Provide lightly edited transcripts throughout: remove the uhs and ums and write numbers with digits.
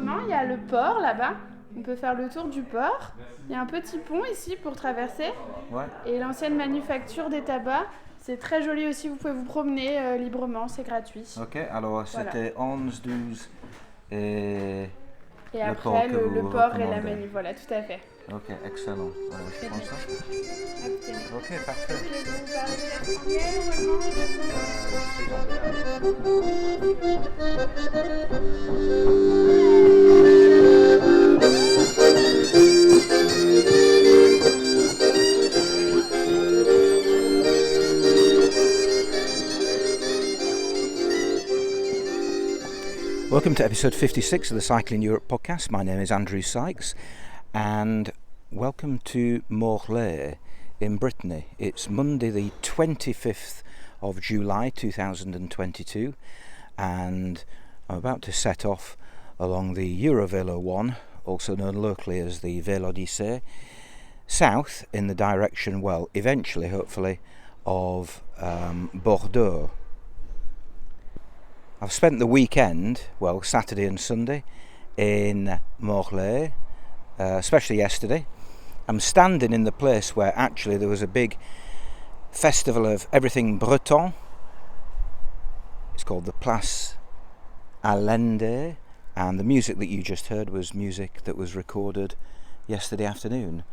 librement. Il y a le port là-bas. On peut faire le tour du port. Il y a un petit pont ici pour traverser. Ouais. Et l'ancienne manufacture des tabacs. C'est très joli aussi. Vous pouvez vous promener librement. C'est gratuit. Ok, alors c'était 11, 12 et après, le port et la recommandez. manuf. Voilà, tout à fait. Ok, excellent. Alors, je prends ça. Ok, parfait. Est-ce que vous parlez anglais ou allemand? Welcome to episode 56 of the Cycling Europe podcast. My name is Andrew Sykes and welcome to Morlaix in Brittany. It's Monday the 25th of July 2022 and I'm about to set off along the EuroVelo one, also known locally as the Vélodyssée, south in the direction, well, eventually, hopefully, of Bordeaux. I've spent the weekend, well, Saturday and Sunday, in Morlaix, especially yesterday. I'm standing in the place where actually there was a big festival of everything Breton. It's called the Place Allende, and the music that you just heard was music that was recorded yesterday afternoon.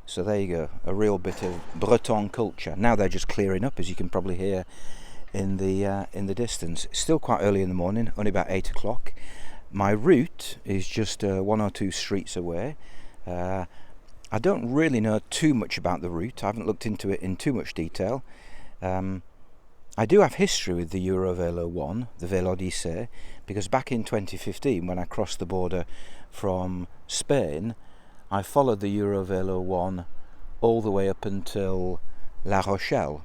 So there you go, a real bit of Breton culture. Now they're just clearing up, as you can probably hear in the distance. It's still quite early in the morning, only about 8 o'clock. My route is just one or two streets away. I don't really know too much about the route. I haven't looked into it in too much detail. I do have history with the EuroVelo one, the Vélodyssée, because back in 2015 when I crossed the border from Spain, I followed the EuroVelo one all the way up until La Rochelle.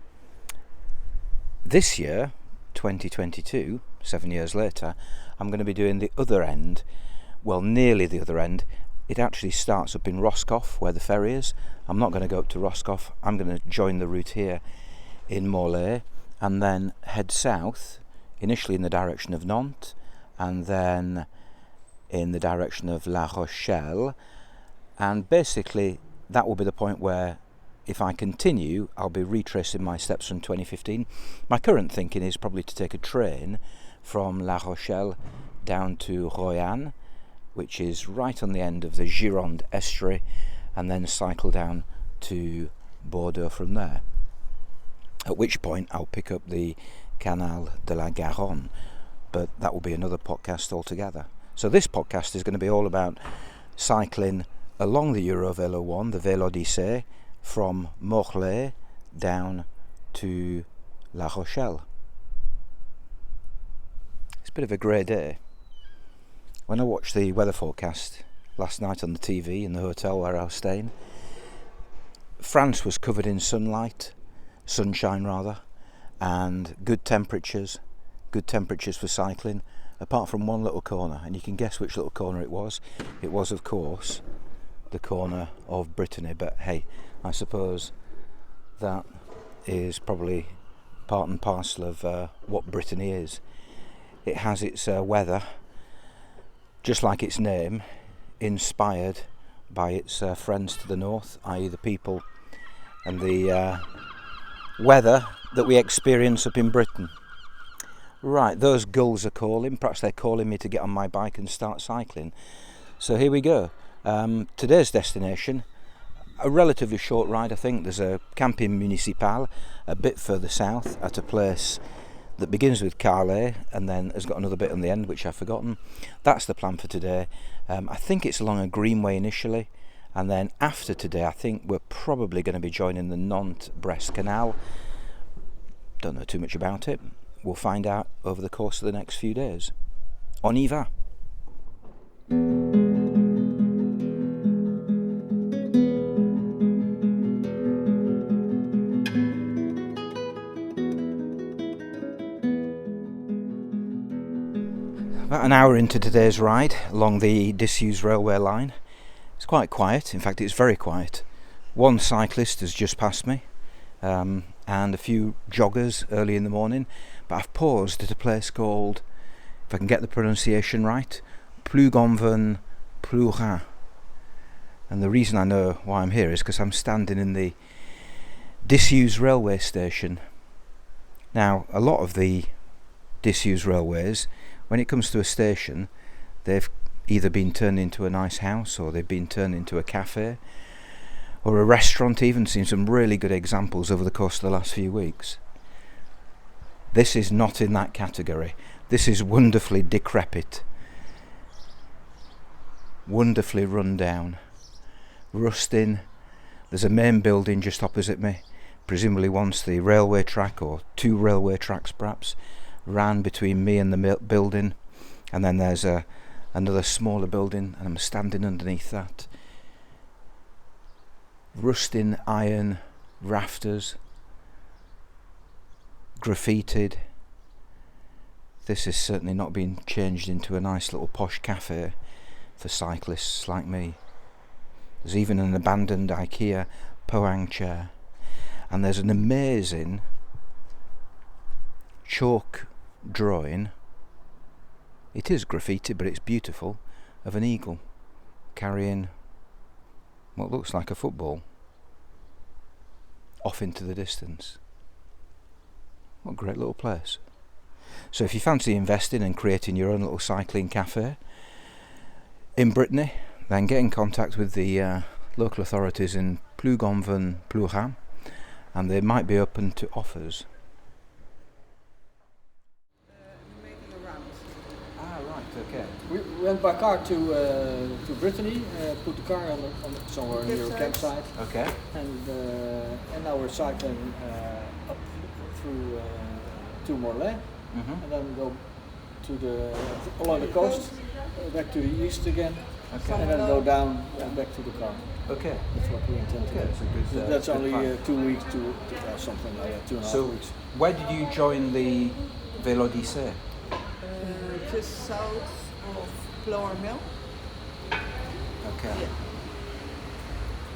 This year, 2022, 7 years later, I'm going to be doing the other end, well, nearly the other end. It actually starts up in Roscoff, where the ferry is. I'm not going to go up to Roscoff. I'm going to join the route here in Morlaix and then head south, initially in the direction of Nantes and then in the direction of La Rochelle. And basically, that will be the point where if I continue, I'll be retracing my steps from 2015. My current thinking is probably to take a train from La Rochelle down to Royan, which is right on the end of the Gironde estuary, and then cycle down to Bordeaux from there. At which point I'll pick up the Canal de la Garonne, but that will be another podcast altogether. So this podcast is going to be all about cycling along the EuroVelo one, the Vélodyssée, from Morlaix down to La Rochelle. It's a bit of a grey day. When I watched the weather forecast last night on the TV in the hotel where I was staying, France was covered in sunshine and good temperatures for cycling, apart from one little corner, and you can guess which little corner it was. It was, of course, the corner of Brittany, but hey, I suppose that is probably part and parcel of what Brittany is. It has its weather, just like its name, inspired by its friends to the north, i.e. the people and the weather that we experience up in Britain. Right, those gulls are calling. Perhaps they're calling me to get on my bike and start cycling. So here we go. Today's destination, a relatively short ride, I think. There's a camping municipal a bit further south at a place that begins with Calais and then has got another bit on the end which I've forgotten. That's the plan for today. I think it's along a greenway initially, and then after today I think we're probably going to be joining the Nantes-Brest Canal. Don't know too much about it. We'll find out over the course of the next few days. On y va! About an hour into today's ride along the disused railway line. It's quite quiet, in fact it's very quiet. One cyclist has just passed me and a few joggers early in the morning, but I've paused at a place called, if I can get the pronunciation right, plus Gonvin, plus Royan. And the reason I know why I'm here is because I'm standing in the disused railway station. Now, a lot of the disused railways, when it comes to a station, they've either been turned into a nice house, or they've been turned into a cafe, or a restaurant. Even seen some really good examples over the course of the last few weeks. This is not in that category. This is wonderfully decrepit, wonderfully run down, rusting. There's a main building just opposite me. Presumably once the railway track, or 2 railway tracks perhaps, ran between me and the building, and then there's another smaller building, and I'm standing underneath that. Rusting iron rafters, graffitied. This has certainly not been changed into a nice little posh cafe for cyclists like me. There's even an abandoned IKEA Pohang chair, and there's an amazing chalk drawing. It is graffiti, but it's beautiful, of an eagle carrying what looks like a football off into the distance. What a great little place. So if you fancy investing and creating your own little cycling cafe in Brittany, then get in contact with the local authorities in plus Gonvin, plus Royan, and they might be open to offers. Making a round. Ah, right, okay. We went by car to Brittany, put the car on somewhere near a campsite, Okay. and now we're cycling up through to Morlaix, and then go to along the coast, back to the east again, Okay. and then go down and back to the car. Okay. That's what we intend to do. That's a good. That's good only plan. 2 weeks to something like that, 2.5 So, weeks. where did you join the Vélodyssée? Just south of Flower Mill. Okay.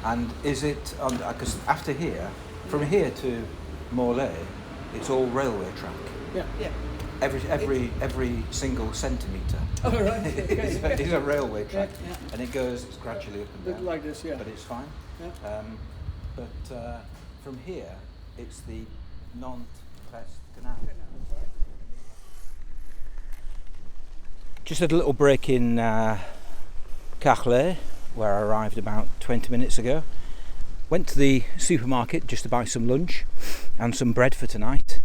And is it on? Because after here, from here to Morlaix, it's all railway track. Yeah. Yeah. Every single centimetre All right. Okay. is a railway track, Yeah. and it goes gradually up and Bit down. like this, yeah. But it's fine. Yeah. But from here, it's the Nantes-Brest Canal. Just had a little break in Carlet, where I arrived about 20 minutes ago. Went to the supermarket just to buy some lunch and some bread for tonight.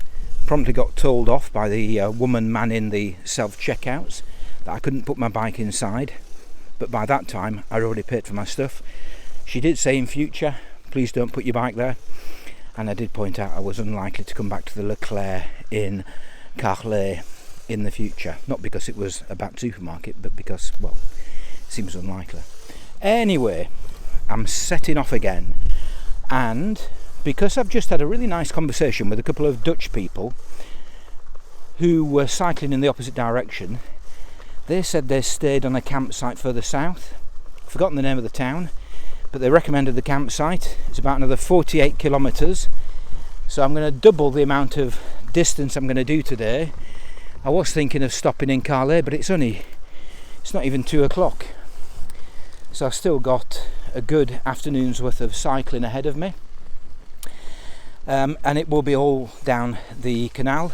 Promptly got told off by the woman manning the self-checkouts that I couldn't put my bike inside, but by that time I'd already paid for my stuff. She did say in future, please don't put your bike there, and I did point out I was unlikely to come back to the Leclerc in Carlet in the future, not because it was a bad supermarket, but because, well, it seems unlikely. Anyway, I'm setting off again, and because I've just had a really nice conversation with a couple of Dutch people who were cycling in the opposite direction. They said they stayed on a campsite further south. I've forgotten the name of the town, but they recommended the campsite. It's about another 48 kilometres, so I'm going to double the amount of distance I'm going to do today. I was thinking of stopping in Calais, but it's not even 2 o'clock, so I've still got a good afternoon's worth of cycling ahead of me. And it will be all down the canal,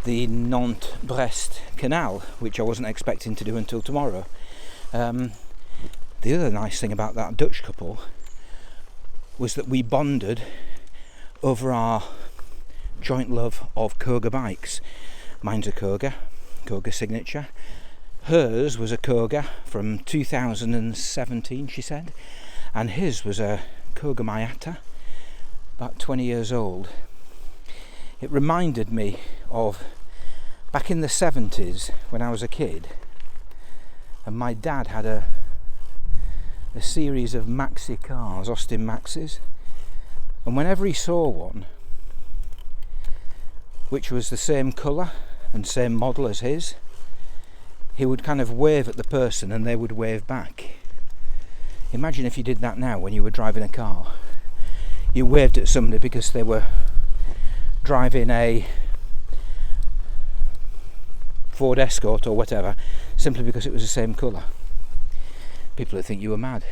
the Nantes-Brest Canal, which I wasn't expecting to do until tomorrow. The other nice thing about that Dutch couple was that we bonded over our joint love of Koga bikes. Mine's a Koga signature. Hers was a Koga from 2017, she said, and his was a Koga Mayata, about 20 years old. It reminded me of back in the 70s when I was a kid, and my dad had a series of maxi cars, Austin Maxis, and whenever he saw one which was the same colour and same model as his, he would kind of wave at the person and they would wave back. Imagine if you did that now when you were driving a car. You waved at somebody because they were driving a Ford Escort or whatever, simply because it was the same colour. People would think you were mad.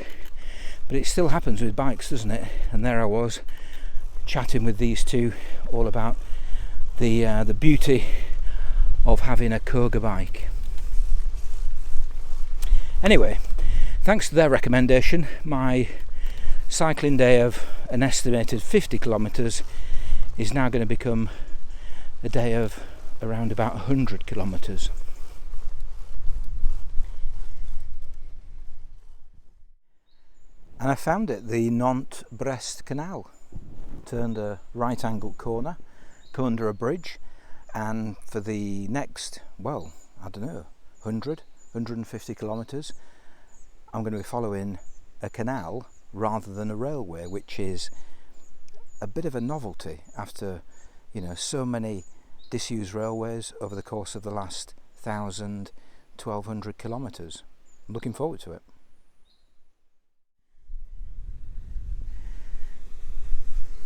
But it still happens with bikes, doesn't it? And there I was, chatting with these two all about the beauty of having a Koga bike. Anyway, thanks to their recommendation, my cycling day of an estimated 50 kilometres is now going to become a day of around about 100 kilometres. And I found it, the Nantes-Brest Canal. Turned a right angled corner, come under a bridge, and for the next, well, I don't know, 100, 150 kilometres, I'm going to be following a canal rather than a railway, which is a bit of a novelty after, you know, so many disused railways over the course of the last 1,000, 1,200 kilometres. I'm looking forward to it.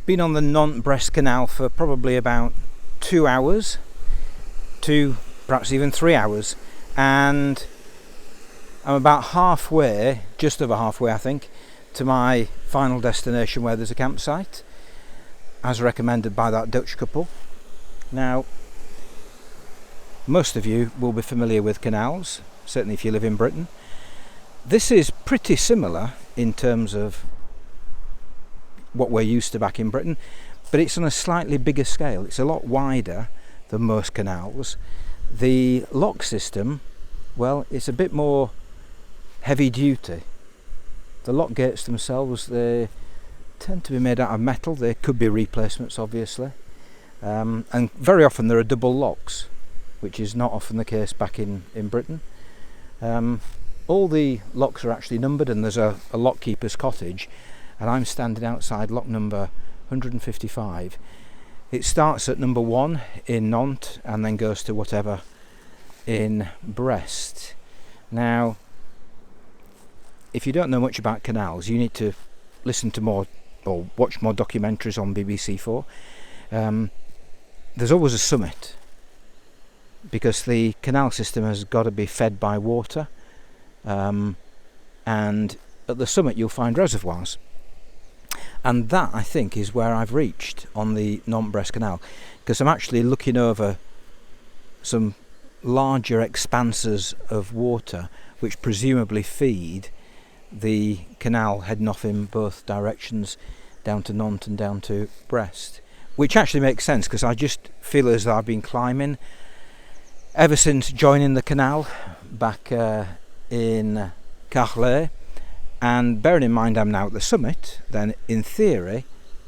Been on the Nantes-Brest Canal for probably about 2 hours, perhaps even 3 hours, and I'm about halfway, just over halfway I think, to my final destination where there's a campsite, as recommended by that Dutch couple. Now, most of you will be familiar with canals, certainly if you live in Britain. This is pretty similar in terms of what we're used to back in Britain, but it's on a slightly bigger scale. It's a lot wider than most canals. The lock system, well, it's a bit more heavy duty. The lock gates themselves, they tend to be made out of metal. They could be replacements, obviously, and very often there are double locks, which is not often the case back in Britain. All the locks are actually numbered, and there's a lockkeeper's cottage, and I'm standing outside lock number 155. It starts at number 1 in Nantes and then goes to whatever in Brest. Now, if you don't know much about canals, you need to listen to more or watch more documentaries on BBC4. There's always a summit, because the canal system has got to be fed by water, and at the summit you'll find reservoirs. And that, I think, is where I've reached on the Nantes-Brest Canal, because I'm actually looking over some larger expanses of water which presumably feed the canal heading off in both directions down to Nantes and down to Brest, which actually makes sense because I just feel as though I've been climbing ever since joining the canal back in Morlaix. And bearing in mind I'm now at the summit, then in theory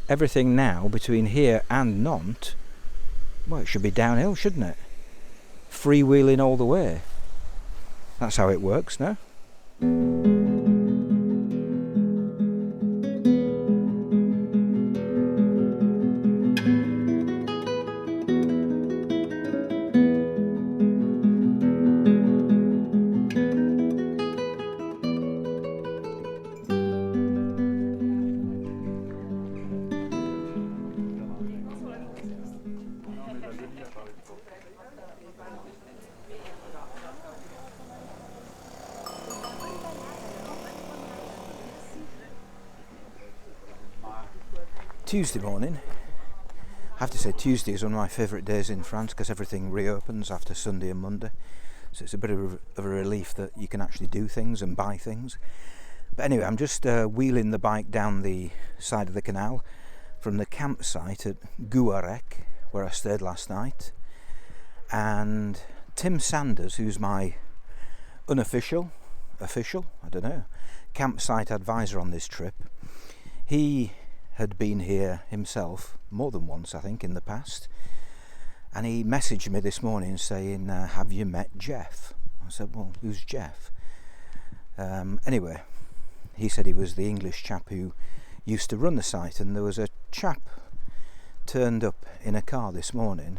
everything now between here and Nantes, well, it should be downhill, shouldn't it? Freewheeling all the way. That's how it works, no? Tuesday morning. I have to say Tuesday is one of my favourite days in France because everything reopens after Sunday and Monday, so it's a bit of a relief that you can actually do things and buy things. But anyway, I'm just wheeling the bike down the side of the canal from the campsite at Guarec, where I stayed last night, and Tim Sanders, who's my official, I don't know, campsite advisor on this trip, he had been here himself more than once, I think, in the past, and he messaged me this morning saying, have you met Jeff? I said, well, who's Jeff? Anyway, he said he was the English chap who used to run the site, and there was a chap turned up in a car this morning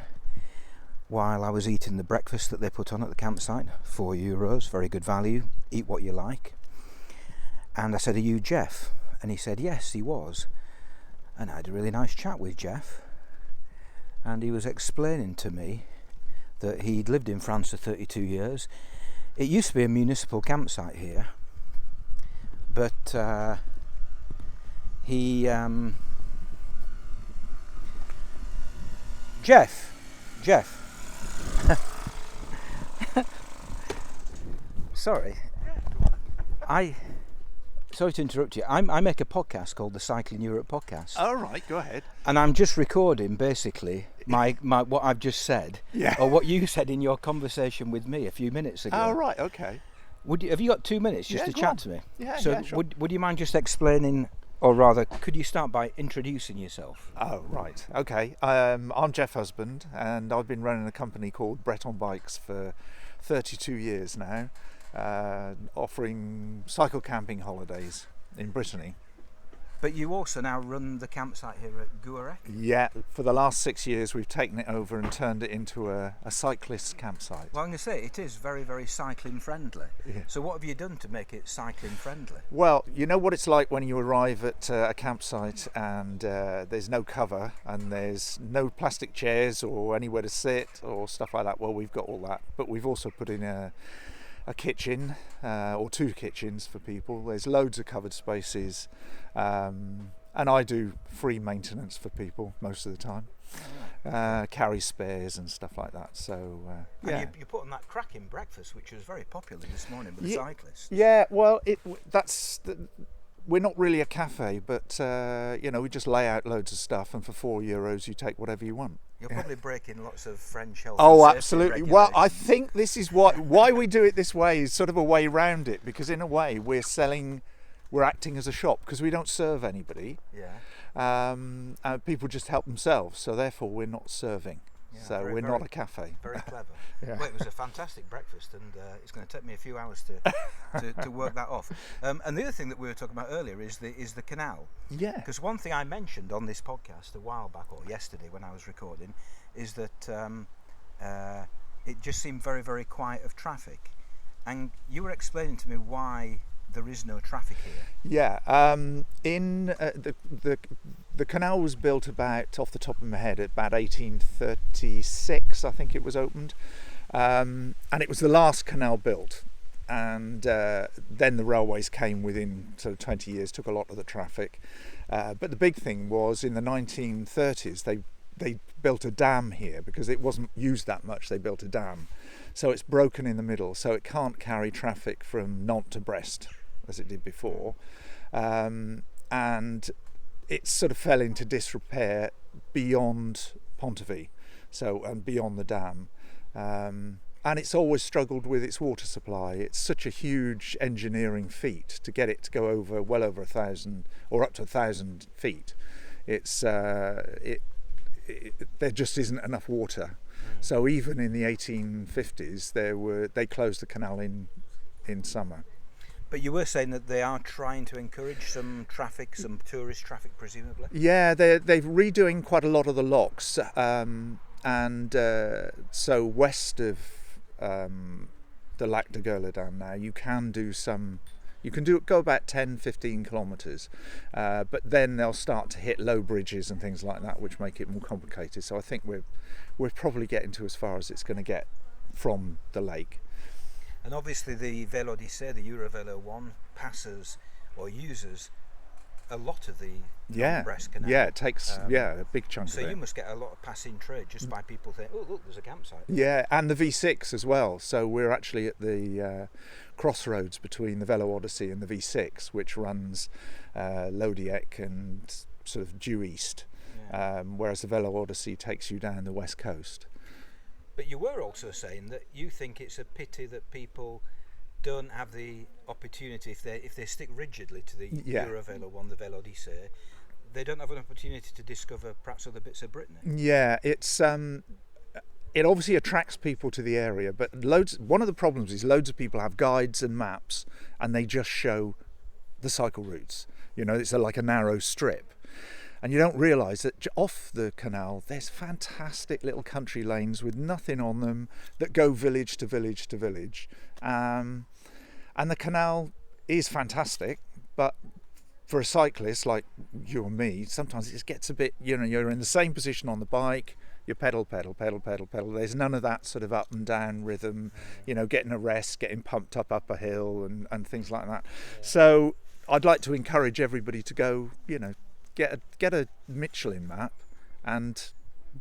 while I was eating the breakfast that they put on at the campsite, €4, very good value, eat what you like. And I said, are you Jeff? And he said, yes, he was. And I had a really nice chat with Jeff, and he was explaining to me that he'd lived in France for 32 years. It used to be a municipal campsite here, but Jeff, sorry, sorry to interrupt you. I make a podcast called the Cycling Europe Podcast. Oh, right, go ahead. And I'm just recording basically my what I've just said, or what you said in your conversation with me a few minutes ago. Oh, right, okay. Have you got 2 minutes just to chat to me? Yeah, so sure. would you mind just explaining, or rather, could you start by introducing yourself? Oh, right, okay. I'm Jeff Husband, and I've been running a company called Breton Bikes for 32 years now, offering cycle camping holidays in Brittany. But you also now run the campsite here at Gouarec? Yeah, for the last 6 years we've taken it over and turned it into a cyclist campsite. Well, I'm going to say it is very, very cycling friendly. Yeah. So what have you done to make it cycling friendly? Well, you know what it's like when you arrive at a campsite and there's no cover and there's no plastic chairs or anywhere to sit or stuff like that. Well, we've got all that, but we've also put in a kitchen or 2 kitchens for people. There's loads of covered spaces, and I do free maintenance for people most of the time. Carry spares and stuff like that. So yeah, and you put on that cracking breakfast, which was very popular this morning with the cyclists. Yeah, well, we're not really a cafe, but we just lay out loads of stuff, and for €4 you take whatever you want. You're probably breaking lots of French health. Oh, absolutely. Well, I think this is why we do it this way, is sort of a way around it, because in a way we're acting as a shop, because we don't serve anybody. Yeah. People just help themselves, so therefore we're not serving. Yeah, so we're not a cafe. Very clever. Yeah. Well, it was a fantastic breakfast, and it's going to take me a few hours to work that off. And the other thing that we were talking about earlier is the canal. Yeah. Because one thing I mentioned on this podcast a while back, or yesterday when I was recording, is that it just seemed very, very quiet of traffic. And you were explaining to me why there is no traffic here. Yeah, the canal was built about, off the top of my head, about 1836, I think it was opened, and it was the last canal built. And then the railways came within sort of 20 years, took a lot of the traffic. But the big thing was in the 1930s they built a dam here because it wasn't used that much. They built a dam, so it's broken in the middle, so it can't carry traffic from Nantes to Brest as it did before, and it sort of fell into disrepair beyond Pontivy, and beyond the dam, and it's always struggled with its water supply. It's such a huge engineering feat to get it to go over well over 1,000 or up to 1,000 feet. It's there just isn't enough water. So even in the 1850s, they closed the canal in summer. But you were saying that they are trying to encourage some traffic, some tourist traffic, presumably. Yeah, they're redoing quite a lot of the locks, so west of the Lac de Gourladan now, you can go about 10-15 kilometres, but then they'll start to hit low bridges and things like that, which make it more complicated. So I think we're probably getting to as far as it's going to get from the lake. And obviously the Vélodyssée, the EuroVelo one, passes or uses a lot of the Nantes-Brest Canal. Yeah, it takes a big chunk of it. So you must get a lot of passing trade just by people thinking, oh look, there's a campsite. Yeah, and the V6 as well. So we're actually at the crossroads between the Vélodyssée and the V6, which runs Lodiec and sort of due east, whereas the Vélodyssée takes you down the west coast. But you were also saying that you think it's a pity that people don't have the opportunity, if they stick rigidly to the EuroVelo one, the Vélodyssée, they don't have an opportunity to discover perhaps other bits of Brittany. Yeah, it's it obviously attracts people to the area, but one of the problems is loads of people have guides and maps and they just show the cycle routes. It's like a narrow strip. And you don't realise that off the canal there's fantastic little country lanes with nothing on them that go village to village to village. And the canal is fantastic, but for a cyclist like you and me, sometimes it just gets a bit, you're in the same position on the bike, You pedal. There's none of that sort of up and down rhythm, getting a rest, getting pumped up a hill and things like that. So I'd like to encourage everybody to go, get a Michelin map and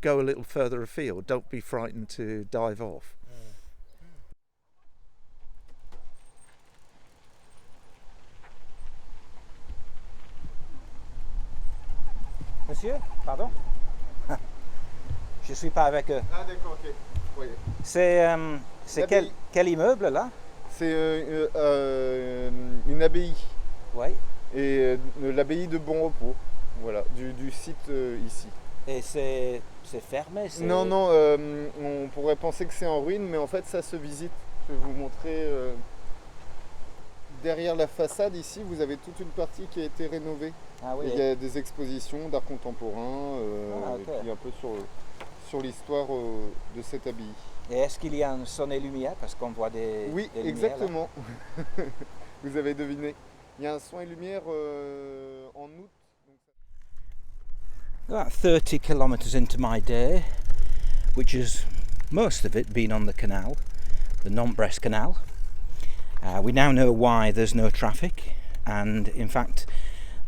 go a little further afield. Don't be frightened to dive off. Monsieur, pardon. Je suis pas avec eux. Ah d'accord, ok. Oui. C'est quel immeuble là? C'est une abbaye. Oui. Et l'abbaye de Bon Repos, voilà, du site ici. Et c'est fermé? Non, on pourrait penser que c'est en ruine, mais en fait ça se visite. Je vais vous montrer. Derrière la façade ici, vous avez toute une partie qui a été rénovée. Ah oui. Il y a des expositions d'art contemporain, okay. Et puis un peu sur l'histoire de cette abbaye. Et est-ce qu'il y a un son et lumière? Parce qu'on voit des Oui, des exactement. Vous avez deviné. Il y a un son et lumière en août. About 30 kilometres into my day, which has most of it been on the canal, the Nantes-Brest Canal. We now know why there's no traffic, and in fact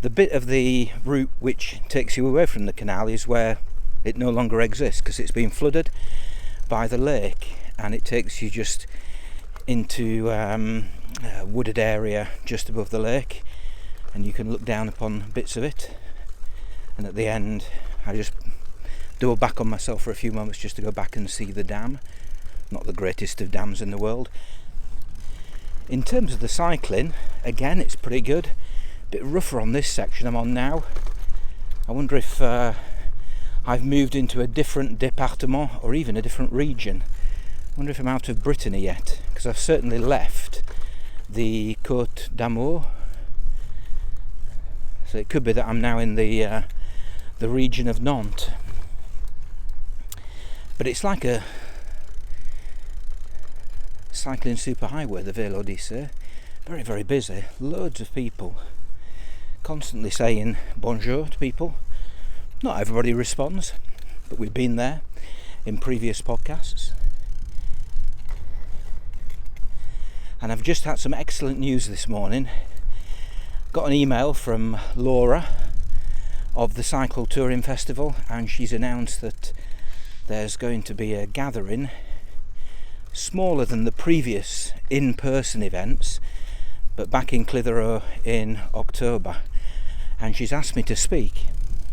the bit of the route which takes you away from the canal is where it no longer exists, because it's been flooded by the lake, and it takes you just into a wooded area just above the lake, and you can look down upon bits of it. And at the end I just double back on myself for a few moments just to go back and see the dam. Not the greatest of dams in the world. In terms of the cycling, again it's pretty good. A bit rougher on this section I'm on now. I wonder if I've moved into a different département or even a different region. I wonder if I'm out of Brittany yet, because I've certainly left the Côte d'Amour. So it could be that I'm now in the region of Nantes. But it's like a cycling superhighway, the Vélodyssée. Very, very busy. Loads of people constantly saying bonjour to people. Not everybody responds, but we've been there in previous podcasts. And I've just had some excellent news this morning. Got an email from Laura of the Cycle Touring Festival, and she's announced that there's going to be a gathering smaller than the previous in-person events, but back in Clitheroe in October, and she's asked me to speak,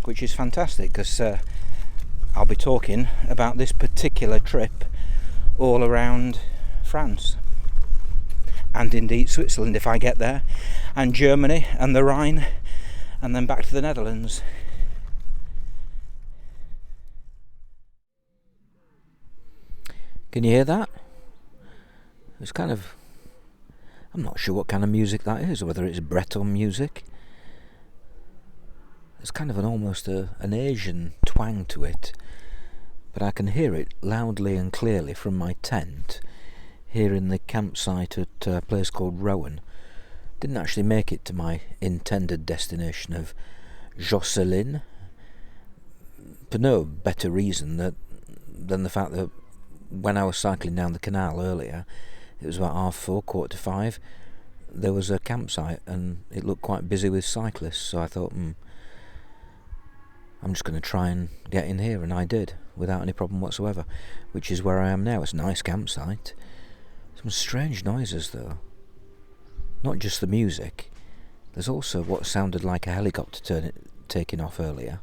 which is fantastic, because I'll be talking about this particular trip all around France, and indeed Switzerland if I get there, and Germany and the Rhine, and then back to the Netherlands. Can you hear that? It's kind of, I'm not sure what kind of music that is, or whether it's Breton music. It's kind of almost an Asian twang to it, but I can hear it loudly and clearly from my tent here in the campsite at a place called Royan. Didn't actually make it to my intended destination of Josselin, for no better reason than the fact that when I was cycling down the canal earlier, it was about 4:30, 4:45, there was a campsite and it looked quite busy with cyclists, so I thought, I'm just going to try and get in here, and I did, without any problem whatsoever, which is where I am now. It's a nice campsite. Some strange noises though. Not just the music, there's also what sounded like a helicopter taking off earlier,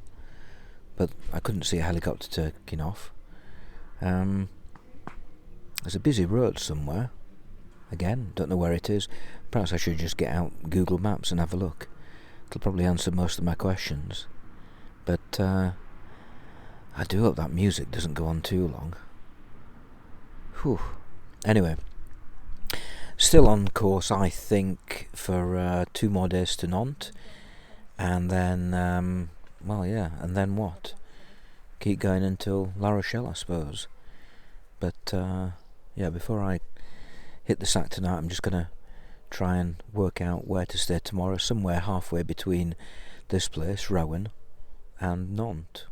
but I couldn't see a helicopter taking off. There's a busy road somewhere. Again, don't know where it is. Perhaps I should just get out Google Maps and have a look. It'll probably answer most of my questions. But I do hope that music doesn't go on too long. Whew. Anyway, still on course, I think, for 2 more days to Nantes, and then, and then what? Keep going until La Rochelle, I suppose. But before I hit the sack tonight, I'm just going to try and work out where to stay tomorrow, somewhere halfway between this place, Royan, and Nantes.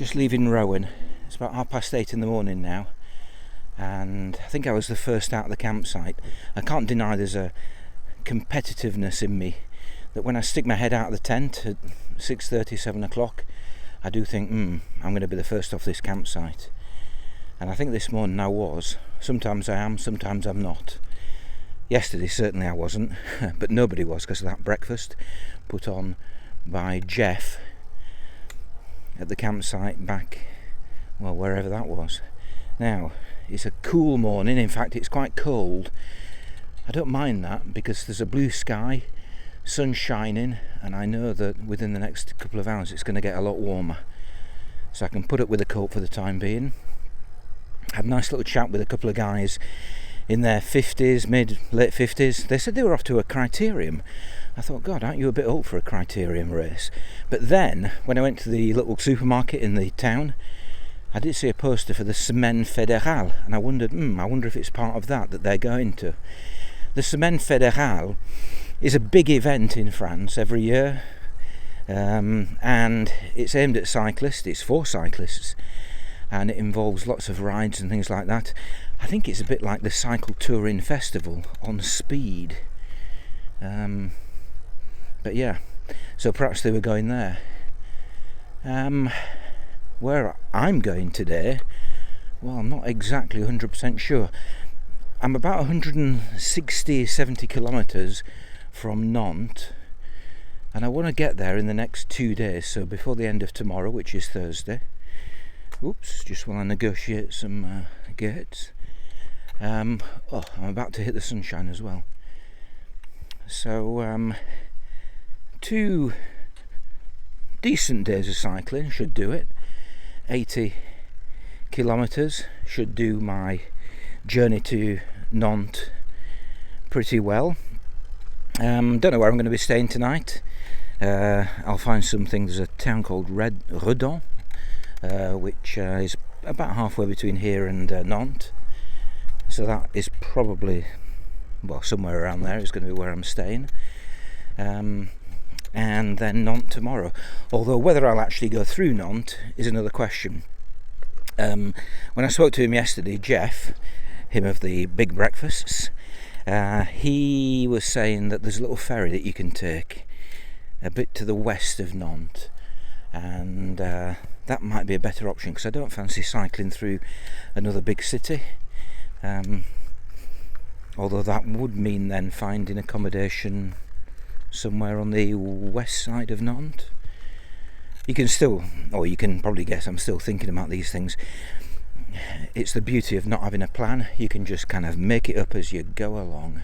Just leaving Rowan. It's about 8:30 in the morning now, and I think I was the first out of the campsite. I can't deny there's a competitiveness in me that when I stick my head out of the tent at 6:30, 7 o'clock, I do think, I'm going to be the first off this campsite. And I think this morning I was. Sometimes I am, sometimes I'm not. Yesterday certainly I wasn't, but nobody was because of that breakfast put on by Jeff at the campsite back, well, wherever that was. Now, it's a cool morning. In fact, it's quite cold. I don't mind that because there's a blue sky, sun shining, and I know that within the next couple of hours it's going to get a lot warmer. So I can put up with a coat for the time being. Had a nice little chat with a couple of guys in their 50s, late 50s. They said they were off to a criterium. I thought, God, aren't you a bit old for a criterium race? But then, when I went to the little supermarket in the town, I did see a poster for the Semaine Fédérale, and I wondered, I wonder if it's part of that they're going to. The Semaine Fédérale is a big event in France every year, and it's aimed at cyclists. It's for cyclists, and it involves lots of rides and things like that. I think it's a bit like the Cycle Touring Festival on speed. But yeah, so perhaps they were going there. Where I'm going today, well, I'm not exactly 100% sure. I'm about 160-70 kilometres from Nantes, and I want to get there in the next 2 days, so before the end of tomorrow, which is Thursday. Oops, just while I negotiate some gates. I'm about to hit the sunshine as well. So 2 decent days of cycling should do it. 80 kilometres should do my journey to Nantes pretty well. Don't know where I'm going to be staying tonight. I'll find something. There's a town called Royan, which is about halfway between here and Nantes. So that is probably, well, somewhere around there is going to be where I'm staying. And then Nantes tomorrow. Although whether I'll actually go through Nantes is another question. When I spoke to him yesterday, Jeff, him of the big breakfasts, he was saying that there's a little ferry that you can take a bit to the west of Nantes, and that might be a better option because I don't fancy cycling through another big city. Although that would mean then finding accommodation somewhere on the west side of Nantes. You can probably guess I'm still thinking about these things. It's the beauty of not having a plan. You can just kind of make it up as you go along.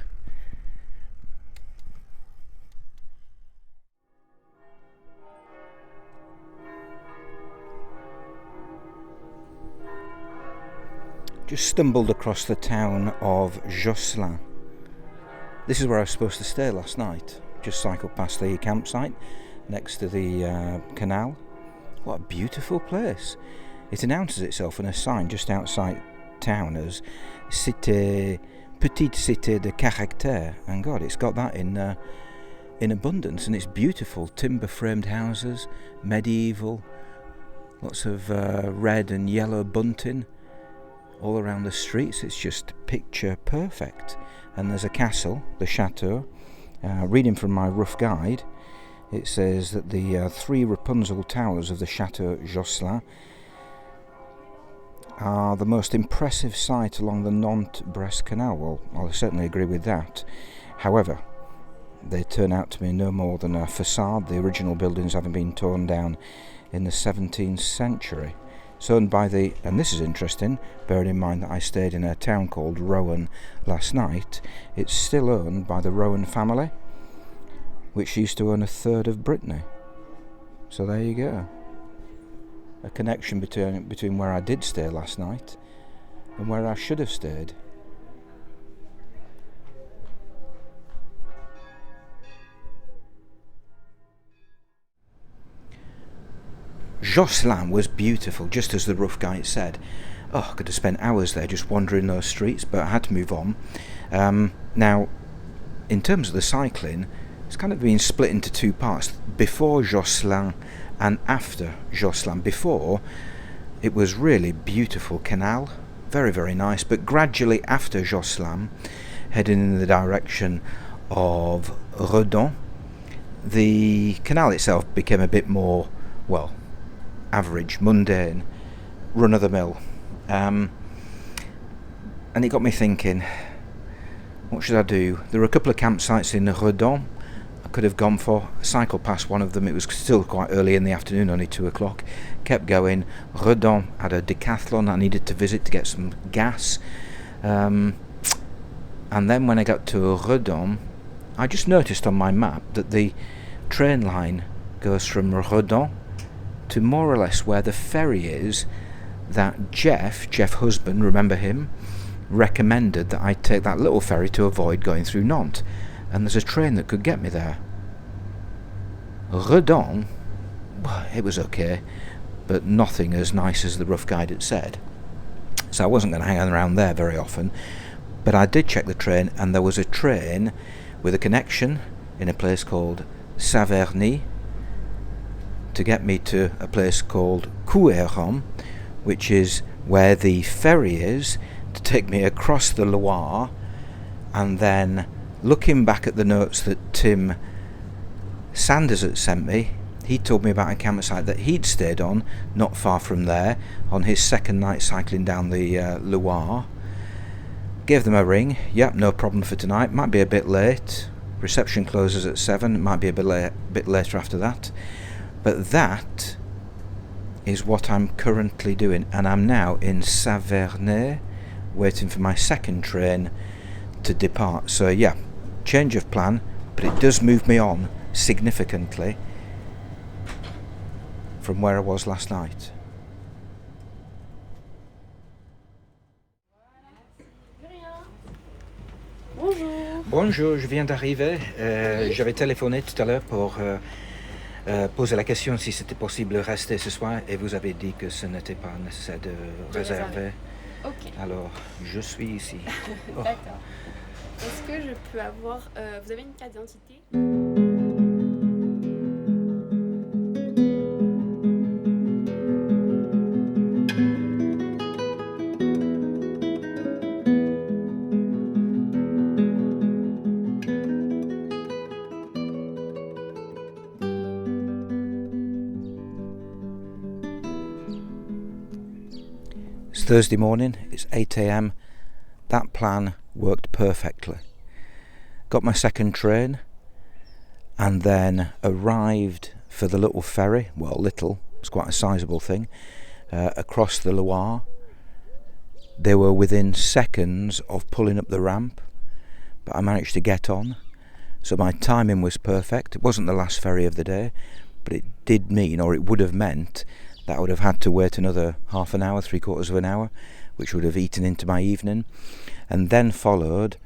Just stumbled across the town of Josselin. This is where I was supposed to stay last night. Just cycled past the campsite next to the canal. What a beautiful place. It announces itself on a sign just outside town as Petite Cité de Caractère, and God, it's got that in abundance, and it's beautiful. Timber framed houses, medieval, lots of red and yellow bunting all around the streets. It's just picture perfect. And there's a castle, the chateau. Reading from my rough guide, it says that the 3 Rapunzel towers of the Chateau Josselin are the most impressive sight along the Nantes-Brest Canal. Well, I'll certainly agree with that. However, they turn out to be no more than a facade, the original buildings having been torn down in the 17th century. It's owned by and this is interesting, bearing in mind that I stayed in a town called Royan last night, it's still owned by the Royan family, which used to own a third of Brittany. So there you go. A connection between where I did stay last night and where I should have stayed. Josselin was beautiful, just as the rough guide said. I could have spent hours there just wandering those streets, but I had to move on. Now, in terms of the cycling, it's kind of been split into 2 parts. Before Josselin and after Josselin. Before, it was really beautiful canal, very, very nice, but gradually after Josselin, heading in the direction of Redon, the canal itself became a bit more, well, average, mundane, run-of-the-mill. And it got me thinking, what should I do? There were a couple of campsites in Redon I could have gone for. Cycled past one of them. It was still quite early in the afternoon, only 2 o'clock. Kept going. Redon had a decathlon I needed to visit to get some gas. And then when I got to Redon, I just noticed on my map that the train line goes from Redon to more or less where the ferry is that Jeff husband, remember him, recommended that I take that little ferry to avoid going through Nantes. And there's a train that could get me there. Redon, it was okay, but nothing as nice as the rough guide had said. So I wasn't going to hang around there very often. But I did check the train, and there was a train with a connection in a place called Saint-Nazaire to get me to a place called Couéron, which is where the ferry is, to take me across the Loire. And then, looking back at the notes that Tim Sanders had sent me, he told me about a campsite that he'd stayed on not far from there on his second night cycling down the Loire. Gave them a ring. Yep, no problem for tonight. Might be a bit late. Reception closes at 7. It might be a bit later after that. But that is what I'm currently doing. And I'm now in Saint-Nazaire, waiting for my second train to depart. So yeah, change of plan, but it does move me on significantly from where I was last night. Bonjour. Bonjour, je viens d'arriver. J'avais téléphoné tout à l'heure pour poser la question si c'était possible de rester ce soir, et vous avez dit que ce n'était pas nécessaire de réserver. Ok. Alors, je suis ici. Oh. D'accord. Est-ce que je peux avoir... vous avez une carte d'identité ? It's Thursday morning, it's 8 a.m. That plan worked perfectly. Got my second train and then arrived for the little ferry, well, little, it's quite a sizable thing, across the Loire. They were within seconds of pulling up the ramp, but I managed to get on, so my timing was perfect. It wasn't the last ferry of the day, but it did mean, or it would have meant, that I would have had to wait another half an hour, 3/4 of an hour, which would have eaten into my evening. And then followed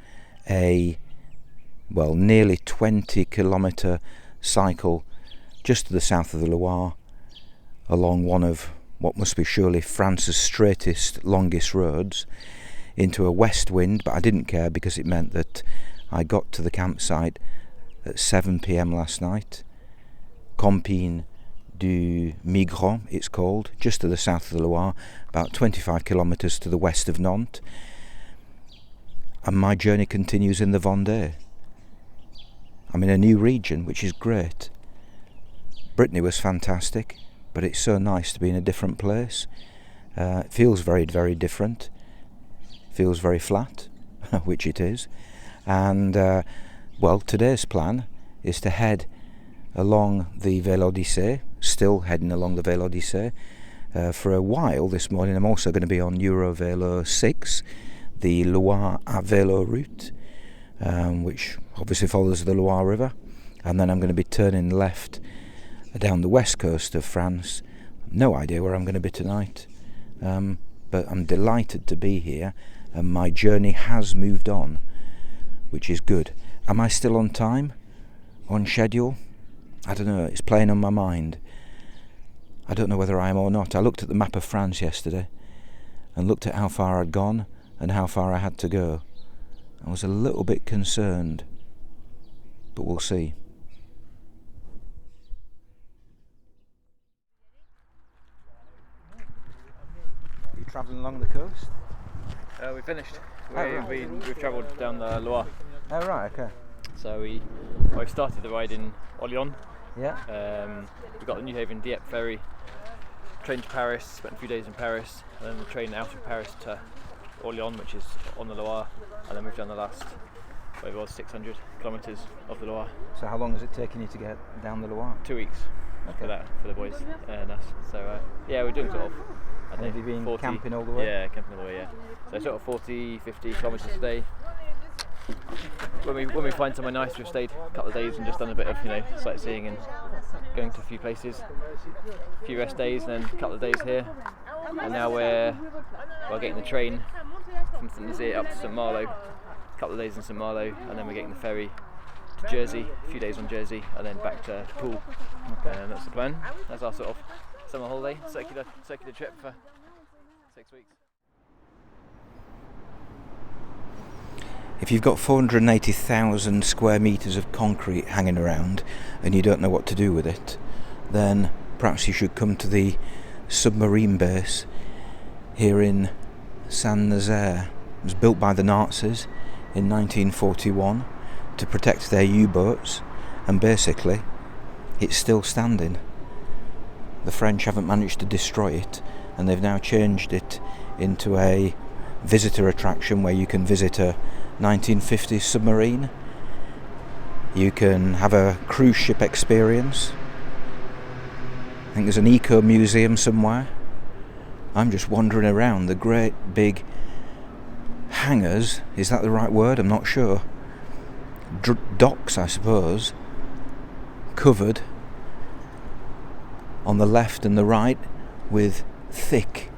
a, well, nearly 20-kilometre cycle just to the south of the Loire, along one of what must be surely France's straightest, longest roads, into a west wind, but I didn't care because it meant that I got to the campsite at 7 p.m. last night. Campine du Migron, it's called, just to the south of the Loire, about 25 kilometres to the west of Nantes. And my journey continues in the Vendée. I'm in a new region, which is great. Brittany was fantastic, but it's so nice to be in a different place. It feels very, very different. Feels very flat, which it is. And, well, today's plan is to head along the Vélodyssée, still heading along the Vélodyssée. For a while this morning I'm also going to be on EuroVelo 6, the Loire à Vélo route, which obviously follows the Loire River, and then I'm going to be turning left down the west coast of France. No idea where I'm going to be tonight, but I'm delighted to be here, and my journey has moved on, which is good. Am I still on time? On schedule? I don't know, it's playing on my mind. I don't know whether I am or not. I looked at the map of France yesterday and looked at how far I'd gone and how far I had to go. I was a little bit concerned, but we'll see. travelling along the coast? We finished. Right. We've travelled down the Loire. Oh right, okay. So we started the ride in Orléans. Yeah. We got the New Haven Dieppe ferry, train to Paris, spent a few days in Paris, and then the train out of Paris to Orléans, which is on the Loire, and then we've done the last, whatever it was, 600 kilometres of the Loire. So how long has it taken you to get down the Loire? 2 weeks for the boys and us. So yeah, we're doing sort of. And have you been 40, camping all the way? Yeah, camping all the way. Yeah. So sort of 40, 50 kilometres a day. When we find somewhere nice, we've stayed a couple of days and just done a bit of sightseeing and going to a few places, a few rest days, and then a couple of days here. And now we're getting the train from Saint-Nazaire up to Saint-Malo, a couple of days in Saint-Malo, and then we're getting the ferry to Jersey, a few days on Jersey, and then back to Poole. Okay. And that's the plan. That's our sort of summer holiday, circular trip for 6 weeks. If you've got 480,000 square metres of concrete hanging around and you don't know what to do with it, then perhaps you should come to the submarine base here in Saint-Nazaire. It was built by the Nazis in 1941 to protect their U-boats, and basically it's still standing. The French haven't managed to destroy it, and they've now changed it into a visitor attraction where you can visit a 1950s submarine. You can have a cruise ship experience. I think there's an eco museum somewhere. I'm just wandering around the great big hangars, is that the right word? I'm not sure. Docks, I suppose, covered on the left and the right with thick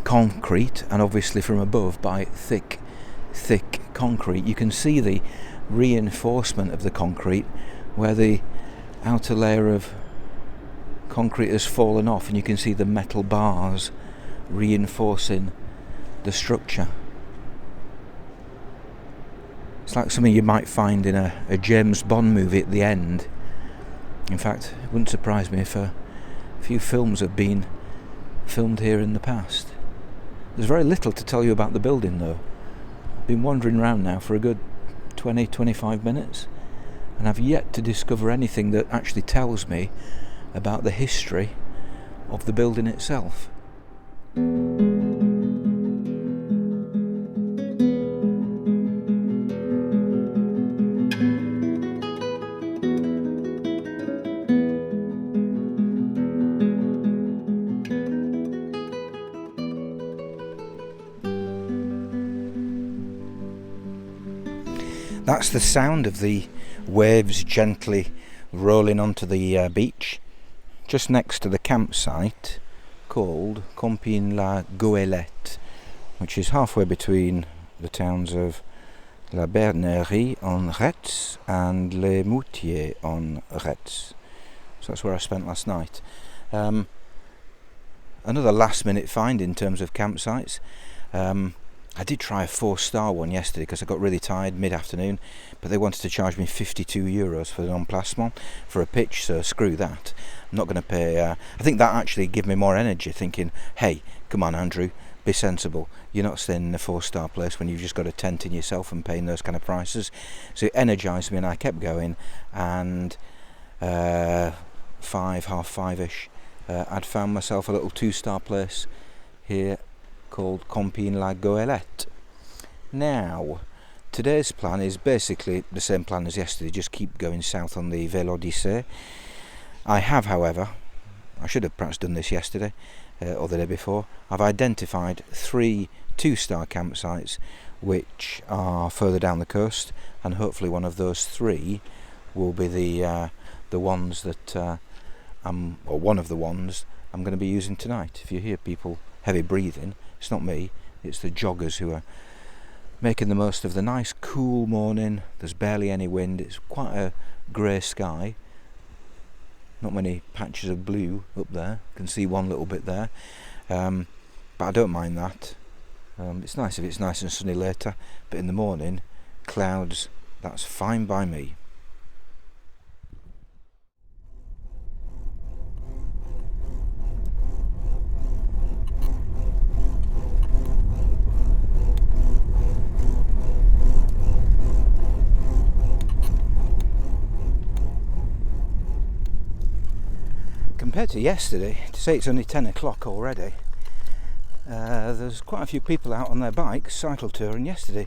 concrete, and obviously from above by thick concrete. You can see the reinforcement of the concrete where the outer layer of concrete has fallen off, and you can see the metal bars reinforcing the structure. It's like something you might find in a James Bond movie at the end. In fact, it wouldn't surprise me if a few films have been filmed here in the past. There's very little to tell you about the building though. I've been wandering around now for a good 20-25 minutes, and I've yet to discover anything that actually tells me about the history of the building itself. That's the sound of the waves gently rolling onto the beach just next to the campsite called Camping-la-Goélette, which is halfway between the towns of La Bernerie en Retz and Les Moutiers en Retz. So that's where I spent last night. Another last minute find in terms of campsites. I did try a 4-star one yesterday because I got really tired mid-afternoon, but they wanted to charge me €52 for an emplacement for a pitch, so screw that. I'm not going to pay. I think that actually gave me more energy, thinking, hey, come on Andrew, be sensible. You're not staying in a 4-star place when you've just got a tent in yourself and paying those kind of prices. So it energised me and I kept going, and 5:30ish, I'd found myself a little 2-star place here called Camping-la-Goélette. Now, today's plan is basically the same plan as yesterday, just keep going south on the Vélodyssée. I have, however, I should have perhaps done this yesterday or the day before, I've identified 3 2-star campsites which are further down the coast, and hopefully one of those 3 will be the ones that one of the ones I'm going to be using tonight. If you hear people heavy breathing, it's not me, it's the joggers who are making the most of the nice cool morning. There's barely any wind, it's quite a grey sky, not many patches of blue up there, you can see one little bit there, but I don't mind that. It's nice if it's nice and sunny later, but in the morning, clouds, that's fine by me. compared to yesterday, to say it's only 10 o'clock already, there's quite a few people out on their bikes cycle touring yesterday.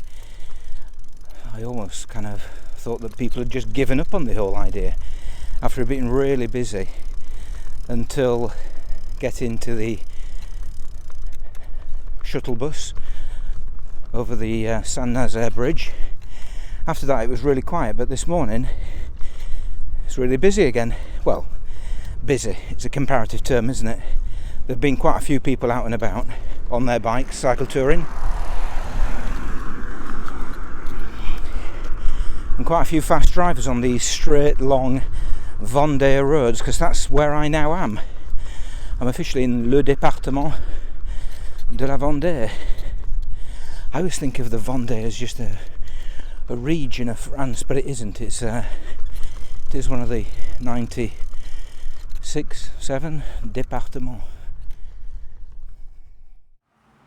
I almost kind of thought that people had just given up on the whole idea after being really busy until getting to the shuttle bus over the Saint-Nazaire bridge. After that it was really quiet, but this morning it's really busy again. Well, busy, it's a comparative term, isn't it? There have been quite a few people out and about on their bikes cycle touring, and quite a few fast drivers on these straight long Vendée roads, because that's where I now am. I'm officially in le département de la Vendée. I always think of the Vendée as just a region of France, but it isn't. It is one of the 96-7 départements.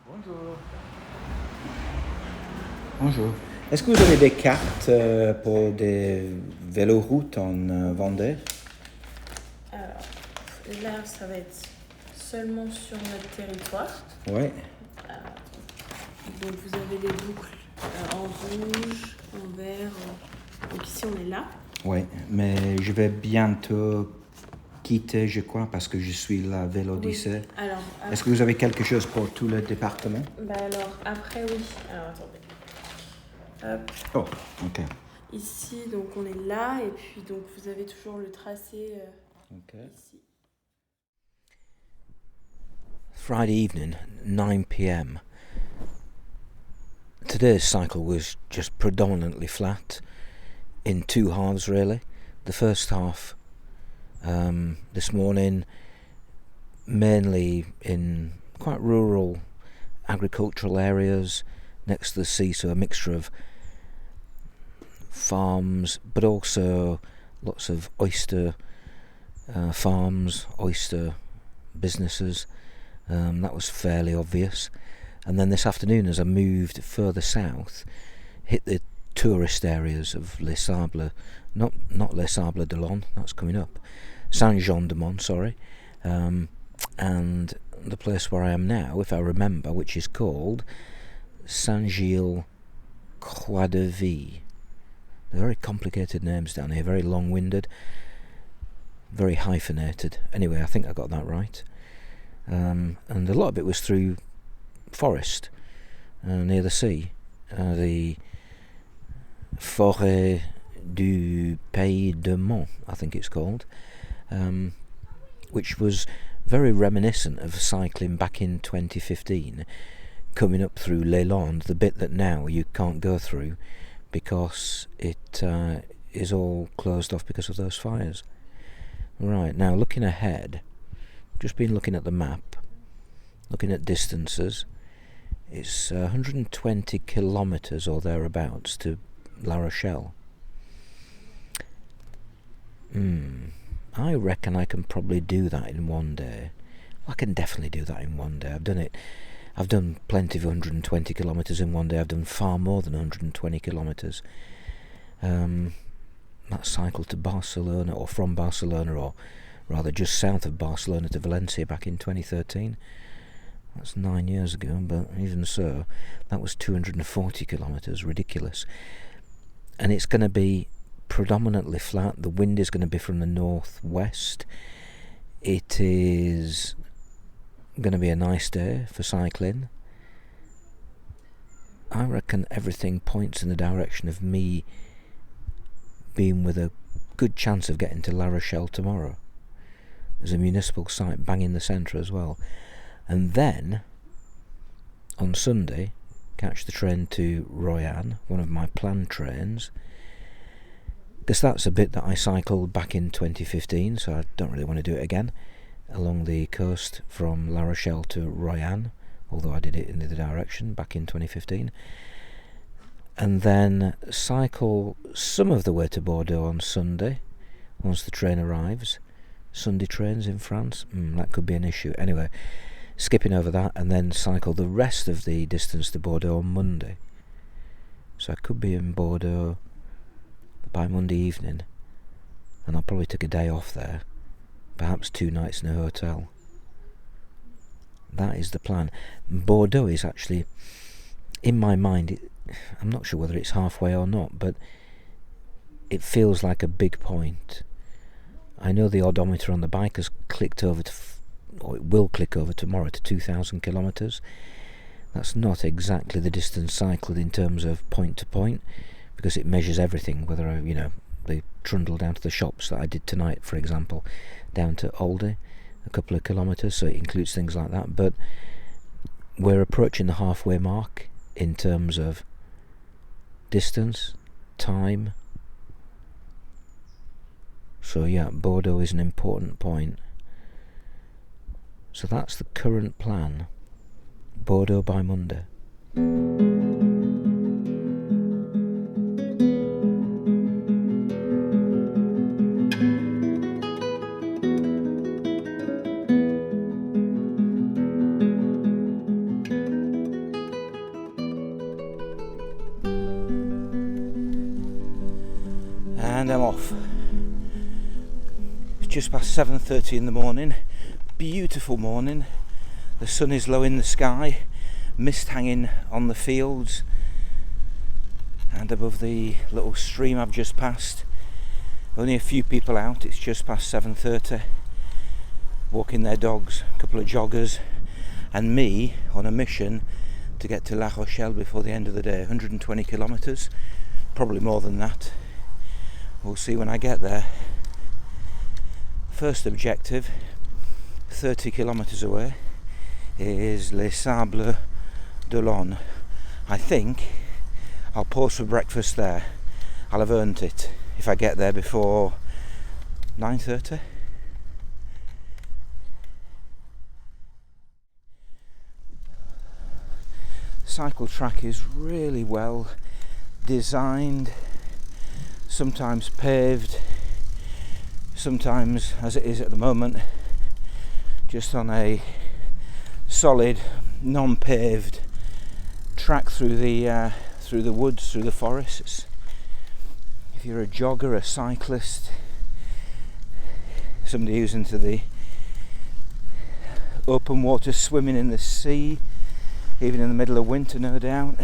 Bonjour. Bonjour. Est-ce que vous avez des cartes pour des véloroutes en Vendée? Alors, là, ça va être seulement sur notre territoire. Ouais. Donc vous avez des boucles en rouge, en vert. Donc ici on est là. Oui, mais je vais bientôt quitter, je crois, parce que je suis la Vélodyssée. Oui. Alors, après... Est-ce que vous avez quelque chose pour tout le département? Bah alors, après oui. Alors attendez. Hop. Oh, ok. Ici, donc on est là, et puis donc vous avez toujours le tracé ici. Friday evening, 9 p.m. Today's cycle was just predominantly flat, in two halves really. The first half this morning, mainly in quite rural agricultural areas next to the sea, so a mixture of farms, but also lots of oyster farms, oyster businesses. That was fairly obvious. And then this afternoon, as I moved further south, hit the tourist areas of Les Sables, not Les Sables d'Olonne, that's coming up, Saint-Jean-de-Mont, sorry, and the place where I am now, if I remember, which is called Saint-Gilles-Croix-de-Vie. They're very complicated names down here, very long-winded, very hyphenated. Anyway, I think I got that right. And a lot of it was through forest near the sea, the Forêt du Pays de Mont, I think it's called, which was very reminiscent of cycling back in 2015, coming up through Les Landes, the bit that now you can't go through because it is all closed off because of those fires. Right, now looking ahead, just been looking at the map, looking at distances. It's 120 kilometres or thereabouts to La Rochelle. I reckon I can probably do that in one day. I can definitely do that in one day. I've done it. I've done plenty of 120 kilometres in one day. I've done far more than 120 kilometres. That cycle to Barcelona, or from Barcelona, or rather just south of Barcelona to Valencia back in 2013. That's 9 years ago, but even so, that was 240 kilometres, ridiculous. And it's going to be predominantly flat. The wind is going to be from the northwest. It is going to be a nice day for cycling. I reckon everything points in the direction of me being with a good chance of getting to La Rochelle tomorrow. There's a municipal site bang in the centre as well. And then, on Sunday, catch the train to Royan, one of my planned trains, because that's a bit that I cycled back in 2015, so I don't really want to do it again, along the coast from La Rochelle to Royan, although I did it in the other direction back in 2015. And then cycle some of the way to Bordeaux on Sunday, once the train arrives. Sunday trains in France, that could be an issue. Anyway, skipping over that, and then cycle the rest of the distance to Bordeaux on Monday. So I could be in Bordeaux by Monday evening, and I'll probably take a day off there, perhaps 2 nights in a hotel. That is the plan. Bordeaux is actually, in my mind, I'm not sure whether it's halfway or not, but it feels like a big point. I know the odometer on the bike has clicked over to, or it will click over tomorrow to 2,000 kilometres. That's not exactly the distance cycled in terms of point to point, because it measures everything, whether I, the trundle down to the shops that I did tonight, for example, down to Oldie, a couple of kilometres, so it includes things like that. But we're approaching the halfway mark in terms of distance, time. So yeah, Bordeaux is an important point. So that's the current plan. Bordeaux by Monday. And I'm off. It's just past 7:30 in the morning. Beautiful morning. The sun is low in the sky, mist hanging on the fields and above the little stream I've just passed. Only a few people out. It's just past 7:30, walking their dogs, a couple of joggers, and me on a mission to get to La Rochelle before the end of the day. 120 kilometres, probably more than that. We'll see when I get there. First objective, 30 kilometres away, is Les Sables d'Olonne. I think I'll pause for breakfast there. I'll have earned it if I get there before 9:30. Cycle track is really well designed, sometimes paved, sometimes, as it is at the moment, just on a solid, non-paved track through the woods, through the forests. If you're a jogger, a cyclist, somebody who's into the open water, swimming in the sea, even in the middle of winter, no doubt,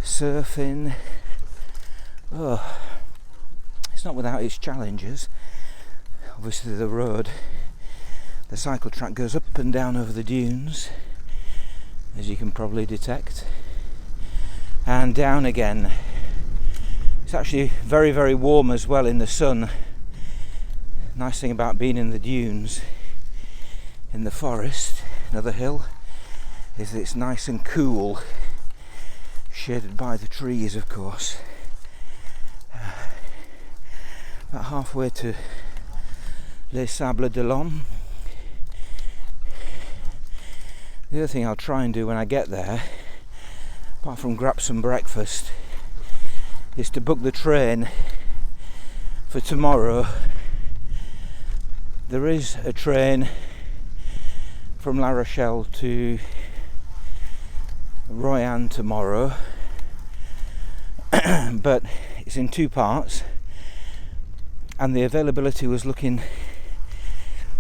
surfing, it's not without its challenges. Obviously the road, the cycle track goes up and down over the dunes, as you can probably detect, and down again. It's actually very, very warm as well in the sun. Nice thing about being in the dunes, in the forest, another hill, is that it's nice and cool, shaded by the trees, of course. About halfway to Les Sables d'Olonne. The other thing I'll try and do when I get there, apart from grab some breakfast, is to book the train for tomorrow. There is a train from La Rochelle to Royan tomorrow, but it's in 2 parts, and the availability was looking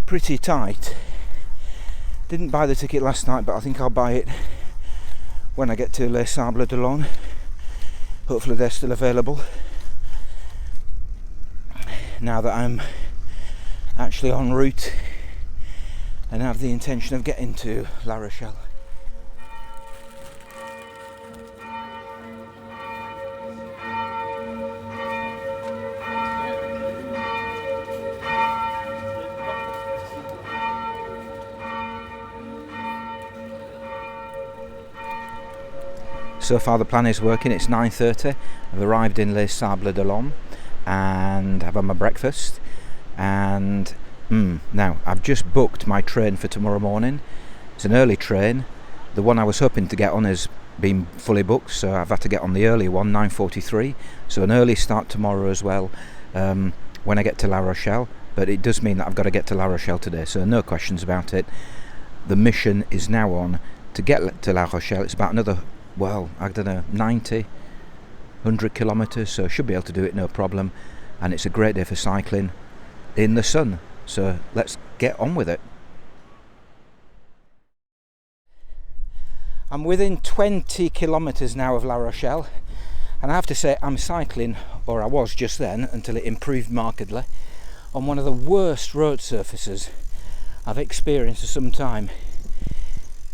pretty tight. Didn't buy the ticket last night, but I think I'll buy it when I get to Les Sables d'Olonne. Hopefully they're still available now that I'm actually en route and have the intention of getting to La Rochelle. So far the plan is working. It's 9:30. I've arrived in Les Sables d'Olonne and I've had my breakfast, and now I've just booked my train for tomorrow morning. It's an early train. The one I was hoping to get on has been fully booked, so I've had to get on the early one, 9:43. So an early start tomorrow as well when I get to La Rochelle, but it does mean that I've got to get to La Rochelle today, so no questions about it. The mission is now on to get to La Rochelle. It's about another, well, I don't know, 90, 100 kilometres, so I should be able to do it no problem. And it's a great day for cycling in the sun. So let's get on with it. I'm within 20 kilometres now of La Rochelle, and I have to say I'm cycling, or I was just then until it improved markedly, on one of the worst road surfaces I've experienced for some time.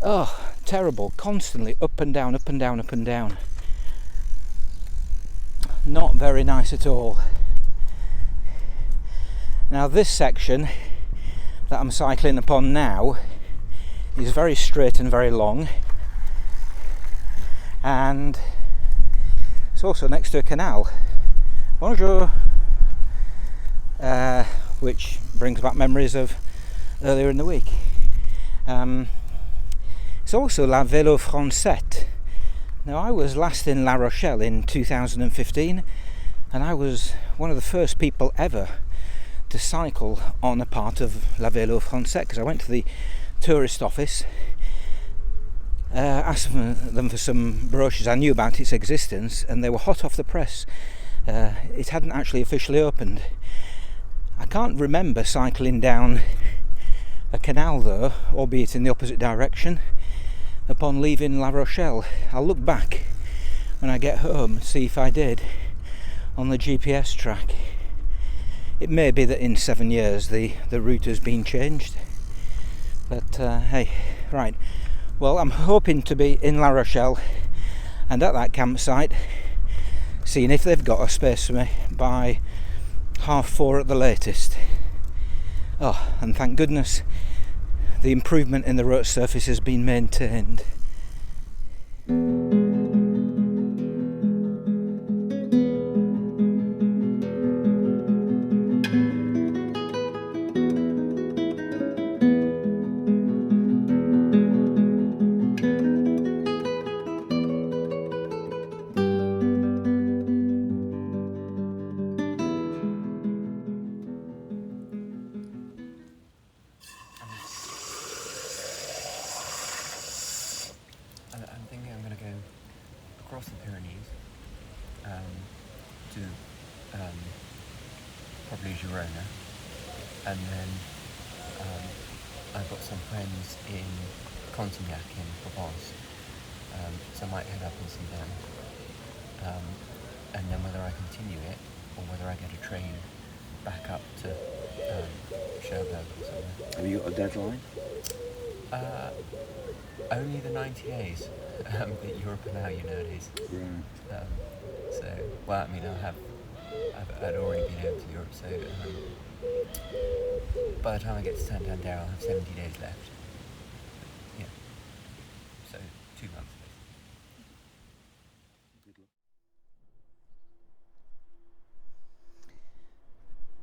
Oh, terrible, constantly up and down, up and down, up and down. Not very nice at all. Now this section that I'm cycling upon now is very straight and very long, and it's also next to a canal. Bonjour! Which brings back memories of earlier in the week. It's also La Vélo Français. Now I was last in La Rochelle in 2015, and I was one of the first people ever to cycle on a part of La Vélo Français, because I went to the tourist office, asked them for some brochures. I knew about its existence and they were hot off the press. It hadn't actually officially opened. I can't remember cycling down a canal though, albeit in the opposite direction, upon leaving La Rochelle. I'll look back when I get home and see if I did on the GPS track. It may be that in 7 years the route has been changed, but hey, right. Well, I'm hoping to be in La Rochelle and at that campsite, seeing if they've got a space for me by 4:30 at the latest. Oh, and thank goodness the improvement in the road surface has been maintained. I'm thinking I'm going to go across the Pyrenees to probably Girona, and then I've got some friends in Contignac in Provence, so I might head up and see them, and then whether I continue it or whether I get a train back up to Cherbourg or somewhere. Have you got a deadline? Only the 90As that Europe allow you nowadays. Right. So, well, I mean, I'd already been over to Europe, so by the time I get to Santander, I'll have 70 days left. Yeah. So, 2 months.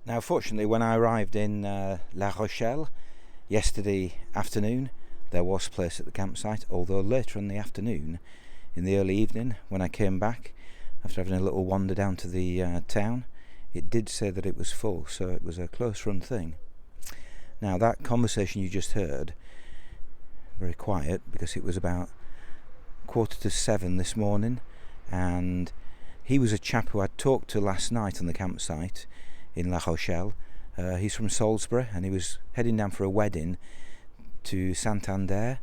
Now, fortunately, when I arrived in La Rochelle yesterday afternoon, there was a place at the campsite, although later in the afternoon, in the early evening, when I came back, after having a little wander down to the town, it did say that it was full, so it was a close-run thing. Now, that conversation you just heard, very quiet, because it was about 6:45 this morning, and he was a chap who I'd talked to last night on the campsite in La Rochelle. He's from Salisbury, and he was heading down for a wedding to Saint-Nazaire.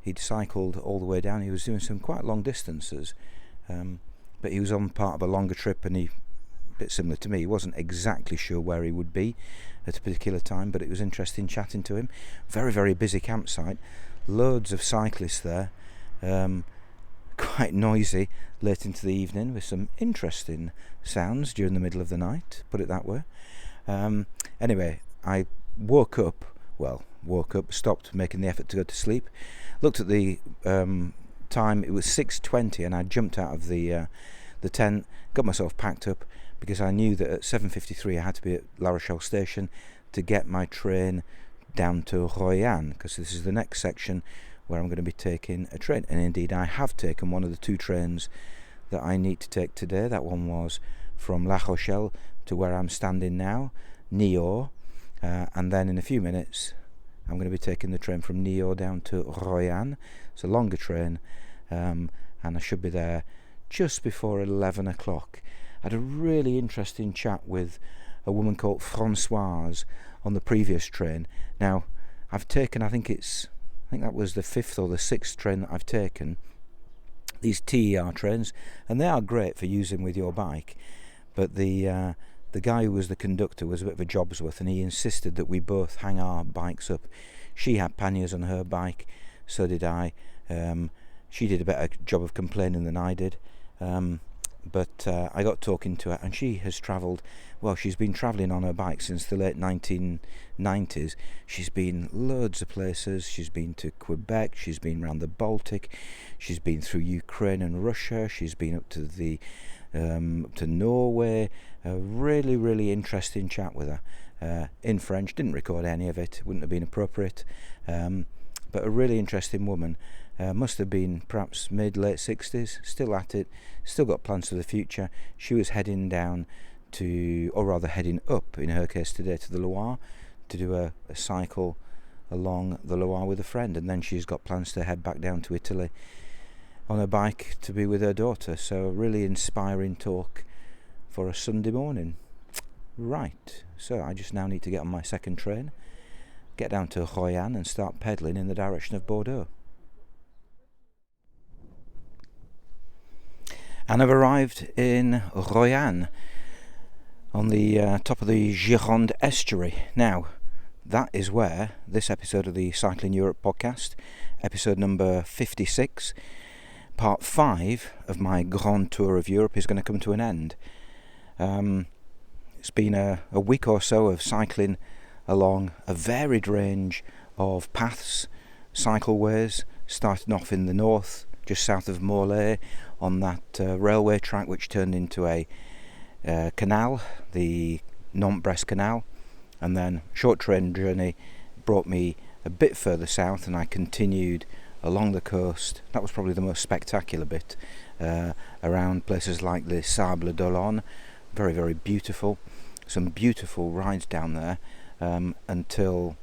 He'd cycled all the way down. He was doing some quite long distances, but he was on part of a longer trip, and he, a bit similar to me, he wasn't exactly sure where he would be at a particular time, but it was interesting chatting to him. Very, very busy campsite, loads of cyclists there, quite noisy late into the evening with some interesting sounds during the middle of the night, put it that way. Anyway, I woke up, stopped making the effort to go to sleep, looked at the time. It was 6:20, and I jumped out of the tent, got myself packed up, because I knew that at 7:53 I had to be at La Rochelle station to get my train down to Royan, because this is the next section where I'm going to be taking a train. And indeed I have taken one of the 2 trains that I need to take today. That one was from La Rochelle to where I'm standing now, Niort, and then in a few minutes I'm going to be taking the train from Niort down to Royan. It's a longer train, and I should be there just before 11 o'clock. I had a really interesting chat with a woman called Françoise on the previous train. Now, I've taken, I think that was the 5th or the 6th train that I've taken, these TER trains, and they are great for using with your bike, but the guy who was the conductor was a bit of a jobsworth, and he insisted that we both hang our bikes up. She had panniers on her bike, so did I. She did a better job of complaining than I did, but I got talking to her, and she has travelled, well, she's been travelling on her bike since the late 1990s. She's been loads of places. She's been to Quebec, she's been around the Baltic, she's been through Ukraine and Russia, she's been up to to Norway. A really, really interesting chat with her in French. Didn't record any of it, wouldn't have been appropriate, but a really interesting woman. Must have been perhaps mid-late 60s, still at it, still got plans for the future. She was heading down to, or rather heading up in her case today, to the Loire to do a cycle along the Loire with a friend, and then she's got plans to head back down to Italy on her bike to be with her daughter. So really inspiring talk for a Sunday morning. Right, so I just now need to get on my second train, get down to Royan and start pedalling in the direction of Bordeaux. And I've arrived in Royan on the top of the Gironde estuary. Now, that is where this episode of the Cycling Europe podcast, episode number 56, part 5 of my Grand Tour of Europe, is going to come to an end. It's been a week or so of cycling along a varied range of paths, cycleways, starting off in the north, just south of Morlaix, on that railway track which turned into a canal, the Nantes-Brest Canal, and then short train journey brought me a bit further south, and I continued along the coast. That was probably the most spectacular bit, around places like the Sable d'Olonne. Very, very beautiful. Some beautiful rides down there, until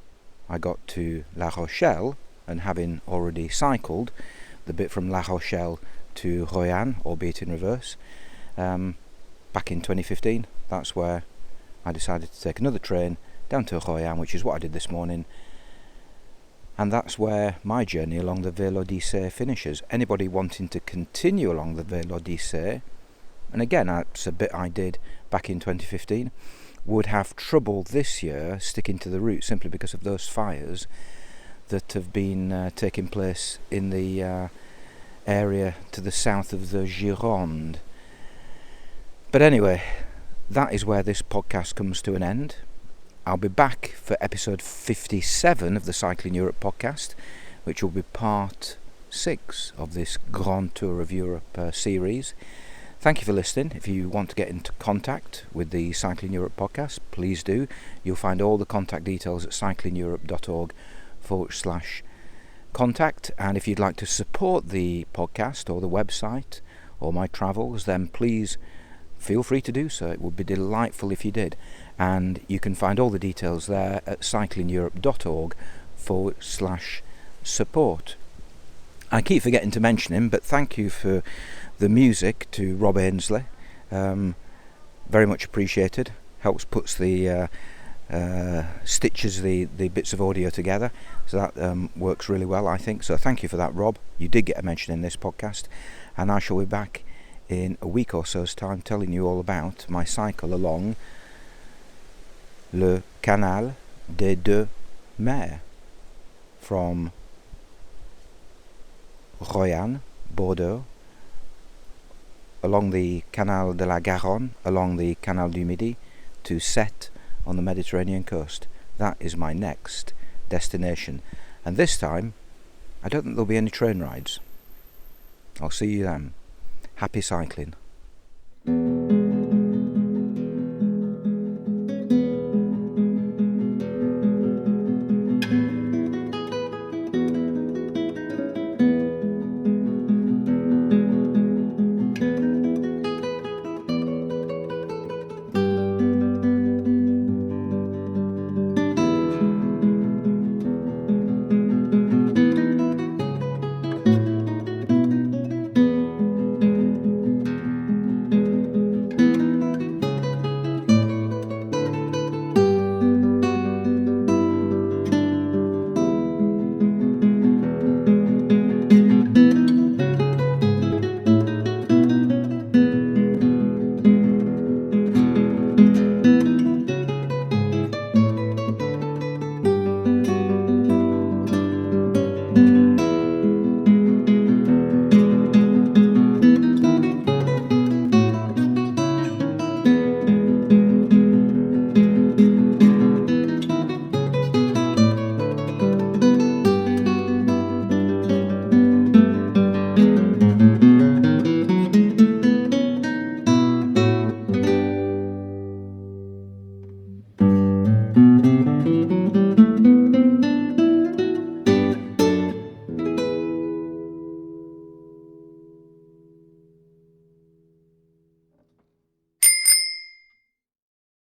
I got to La Rochelle, and having already cycled the bit from La Rochelle to Royan, albeit in reverse, back in 2015, that's where I decided to take another train down to Royan, which is what I did this morning, and that's where my journey along the Vélodyssée finishes. Anybody wanting to continue along the Vélodyssée, and again, that's a bit I did back in 2015, would have trouble this year sticking to the route simply because of those fires that have been taking place in the area to the south of the Gironde. But anyway, that is where this podcast comes to an end. I'll be back for episode 57 of the Cycling Europe podcast, which will be part 6 of this Grand Tour of Europe series. Thank you for listening. If you want to get into contact with the Cycling Europe podcast, please do. You'll find all the contact details at cyclingeurope.org/contact. And if you'd like to support the podcast or the website or my travels, then please feel free to do so. It would be delightful if you did. And you can find all the details there at cyclingeurope.org/support. I keep forgetting to mention him, but thank you for the music to Rob Ainsley. Very much appreciated. Helps puts the stitches the bits of audio together, so that works really well, I think. So thank you for that, Rob. You did get a mention in this podcast, and I shall be back in a week or so's time telling you all about my cycle along le Canal des Deux Mers from Royan, Bordeaux, along the Canal de la Garonne, along the Canal du Midi, to Sète on the Mediterranean coast. That is my next destination, and this time I don't think there'll be any train rides. I'll see you then. Happy cycling.